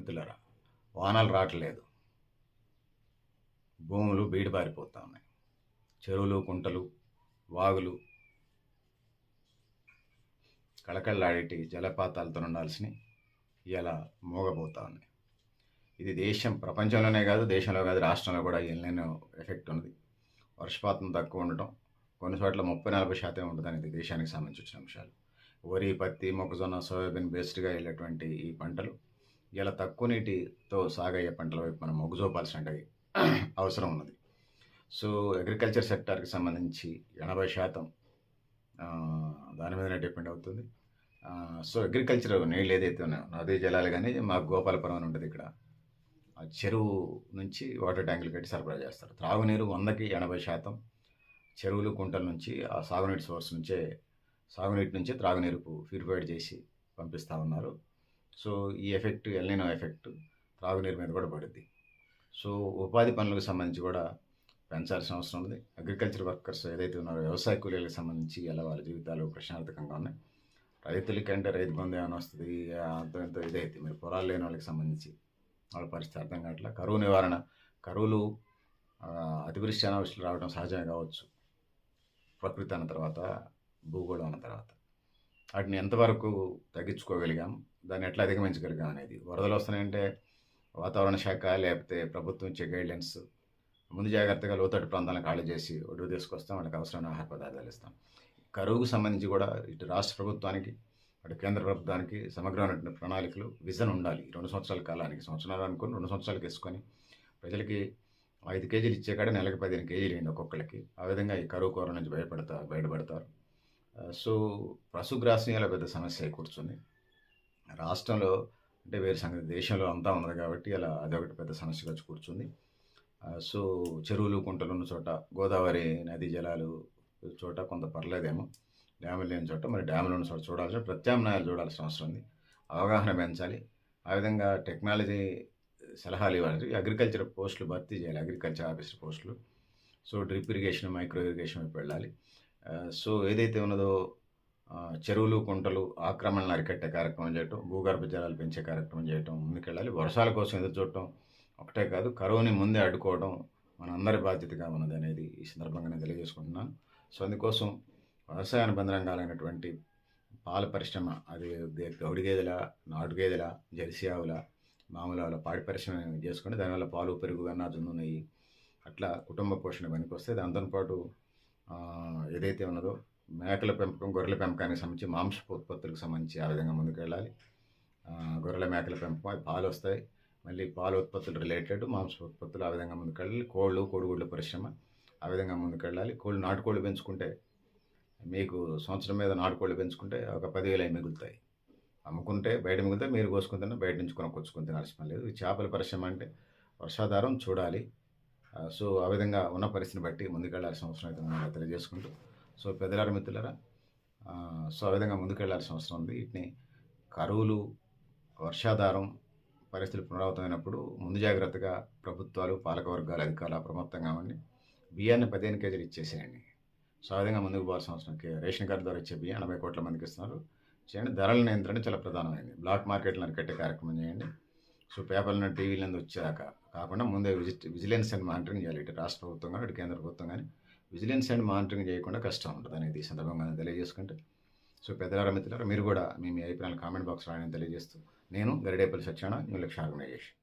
మిత్రులారా, వానలు రావట్లేదు. భూములు బీడుబారిపోతా ఉన్నాయి. చెరువులు, కుంటలు, వాగులు కళకళలాడేటి జలపాతాలతో ఉండాల్సినవి ఇలా మూగబోతా ఉన్నాయి. ఇది ప్రపంచంలోనే కాదు, దేశంలో కాదు, రాష్ట్రంలో కూడా ఎన్నెన్నో ఎఫెక్ట్ ఉంది. వర్షపాతం తక్కువ ఉండటం, కొన్ని చోట్ల 30-40% ఉంటుంది అనేది దేశానికి సంబంధించి వచ్చిన అంశాలు. వరి, పత్తి, మొక్కజొన్న, సోయాబీన్ బేస్డ్గా వెళ్ళేటువంటి ఈ పంటలు ఇలా తక్కువ నీటితో సాగయ్యే పంటల వైపు మనం మొగ్గు చూపాల్సిన అవసరం ఉన్నది. సో అగ్రికల్చర్ సెక్టార్కి సంబంధించి 80% దాని మీదనే డిపెండ్ అవుతుంది. సో అగ్రికల్చర్ నీళ్ళు ఏదైతే ఉన్నాయో, నదీ జలాలు కానీ మాకు గోపాలపురం అని ఉంటుంది ఇక్కడ, ఆ చెరువు నుంచి వాటర్ ట్యాంకులు కట్టి సరఫరా చేస్తారు. త్రాగునీరు 100కి 80% చెరువులు, కుంటల నుంచి, ఆ సాగునీటి సోర్స్ నుంచే, సాగునీటి నుంచే త్రాగునీరుకు ప్యూరిఫైడ్ చేసి పంపిస్తూ ఉన్నారు. సో ఈ ఎఫెక్ట్, ఎల్నినో ఎఫెక్ట్ త్రాగునీరు మీద కూడా పడుద్ది. సో ఉపాధి పనులకు సంబంధించి కూడా పెంచాల్సిన అవసరం ఉంది. అగ్రికల్చర్ వర్కర్స్ ఏదైతే ఉన్నారో, వ్యవసాయ కూలీలకు సంబంధించి ఎలా వాళ్ళ జీవితాలు ప్రశ్నార్థకంగా ఉన్నాయి. రైతులకంటే రైతు బంధు ఏమైనా వస్తుంది, అంతో ఎంతో ఇదైతే మీరు పొలాలు లేని వాళ్ళకి సంబంధించి వాళ్ళ పరిస్థితి అర్థం కావట్లా. కరువు నివారణ, కరువులు అతివృష్టి అనావృష్టిలు రావడం సహజమే కావచ్చు, ప్రకృతి అన్న తర్వాత, భూగోళం అన్న తర్వాత. వాటిని ఎంతవరకు తగ్గించుకోగలిగాం, దాన్ని ఎట్లా అధిగమించగలిగాం అనేది. వరదలు వస్తున్నాయంటే వాతావరణ శాఖ లేకపోతే ప్రభుత్వం ఇచ్చే గైడ్లైన్స్, ముందు జాగ్రత్తగా లోతట్టు ప్రాంతాలను ఖాళీ చేసి ఒడ్డు తీసుకొస్తాం, వాళ్ళకి అవసరమైన ఆహార పదార్థాలు ఇస్తాం. కరువుకు సంబంధించి కూడా ఇటు రాష్ట్ర ప్రభుత్వానికి, అటు కేంద్ర ప్రభుత్వానికి సమగ్రమైన ప్రణాళికలు, విజన్ ఉండాలి. 2 సంవత్సరాల కాలానికి, సంవత్సరాలు అనుకుని 2 సంవత్సరాలకు వేసుకొని ప్రజలకి 5 కేజీలు ఇచ్చే కాడ నెలకు 15 కేజీలు ఇవ్వండి ఒక్కొక్కరికి. ఆ విధంగా ఈ కరువు కోర నుంచి బయటపడతారు. సో పశుగ్రాసం ఇలా పెద్ద సమస్య కూర్చుంది రాష్ట్రంలో. అంటే వేరే సంగతి, దేశంలో అంతా ఉన్నది కాబట్టి అలా అదొకటి పెద్ద సమస్యగా వచ్చి కూర్చుంది. సో చెరువులు, కుంటలు ఉన్న చోట, గోదావరి నదీ జలాలు చోట కొంత పర్లేదేమో, డ్యాములు లేని చోట, మరి డ్యాములు ఉన్న చోట చూడాల్సిన ప్రత్యామ్నాయాలు చూడాల్సిన అవసరం ఉంది. అవగాహన పెంచాలి. ఆ విధంగా టెక్నాలజీ సలహాలు ఇవ్వాలి. అగ్రికల్చర్ పోస్టులు భర్తీ చేయాలి, అగ్రికల్చర్ ఆఫీసర్ పోస్టులు. So drip irrigation, micro irrigation వైపు వెళ్ళాలి. సో ఏదైతే ఉన్నదో చెరువులు, కుంటలు ఆక్రమణలు అరికట్టే కార్యక్రమం చేయటం, భూగర్భ జలాలు పెంచే కార్యక్రమం చేయటం ముందుకెళ్ళాలి. వర్షాల కోసం ఎదురు చూడటం ఒకటే కాదు, కరువుని ముందే అడ్డుకోవడం మనందరి బాధ్యతగా ఉన్నది అనేది ఈ సందర్భంగా నేను తెలియజేసుకుంటున్నాను. సో అందుకోసం వ్యవసాయ అనుబంధ రంగాలైనటువంటి పాల పరిశ్రమ, అది గౌడి గేదెల, నాటు గేదెల, జెర్సీ ఆవుల, మామూలు ఆవుల పాడి పరిశ్రమ చేసుకుంటే దానివల్ల పాలు, పెరుగు, వెన్న, జున్ను, నెయ్యి అట్లా కుటుంబ పోషణ పనికొస్తే, దాంతోపాటు ఏదైతే ఉన్నదో మేకల పెంపకం, గొర్రెల పెంపకానికి సంబంధించి, మాంసపు ఉత్పత్తులకు సంబంధించి ఆ విధంగా ముందుకెళ్ళాలి. గొర్రెల, మేకల పెంపకం, అవి పాలు వస్తాయి, మళ్ళీ పాల ఉత్పత్తులు రిలేటెడ్ మాంస ఉత్పత్తులు ఆ విధంగా ముందుకెళ్ళాలి. కోళ్ళు, కోడిగుడ్ల పరిశ్రమ ఆ విధంగా ముందుకెళ్ళాలి. నాటుకోళ్ళు పెంచుకుంటే మీకు సంవత్సరం మీద నాటుకోళ్ళు పెంచుకుంటే ఒక 10,000 మిగులుతాయి. అమ్ముకుంటే బయట మిగులుతాయి, మీరు కోసుకుంటున్నా బయట నుంచి కొనుక్కొచ్చుకుని తినాల్సిన లేదు. ఈ చేపల పరిశ్రమ అంటే వర్షాధారం చూడాలి. సో ఆ విధంగా ఉన్న పరిస్థితిని బట్టి ముందుకెళ్లాల్సిన అవసరం అయితే మనం తెలియజేసుకుంటూ, సో పెద్దలారా, మిత్రులారా, సో ఆ విధంగా ముందుకెళ్లాల్సిన అవసరం ఉంది. వీటిని కరువులు, వర్షాధారం పరిస్థితులు పునరావృతమైనప్పుడు ముందు జాగ్రత్తగా ప్రభుత్వాలు, పాలకవర్గాలు, అధికారులు అప్రమత్తంగా ఉండి బియ్యాన్ని 15 కేజీలు ఇచ్చేసేయండి. సో ఆ విధంగా ముందుకు పోవాల్సిన అవసరం. రేషన్ కార్డు ద్వారా ఇచ్చే బియ్యం 80 కోట్ల మందికి ఇస్తున్నారు. చేయండి. ధరల నియంత్రణ చాలా ప్రధానమైంది. బ్లాక్ మార్కెట్లను అరికట్టే కార్యక్రమం చేయండి. సో పేపర్లను, టీవీలను వచ్చాక కాకుండా ముందే విజిలెన్స్ అండ్ మానిటరింగ్ చేయాలి. ఇటు రాష్ట్ర ప్రభుత్వం కానీ, ఇటు కేంద్ర ప్రభుత్వం కానీ విజిలెన్స్ అండ్ మానిటరింగ్ చేయకుండా కష్టం ఉంటుంది అనేది ఈ సందర్భంగా తెలియజేసుకుంటే, సో పెద్దలారా, మిత్రులారా, మీరు కూడా మీ అభిప్రాయాలు కామెంట్ బాక్స్ రాయని తెలియజేస్తూ, నేను గరిడేపల్లి సత్యనారాయణ, న్యూ లక్ష్య ఆర్గనైజేషన్.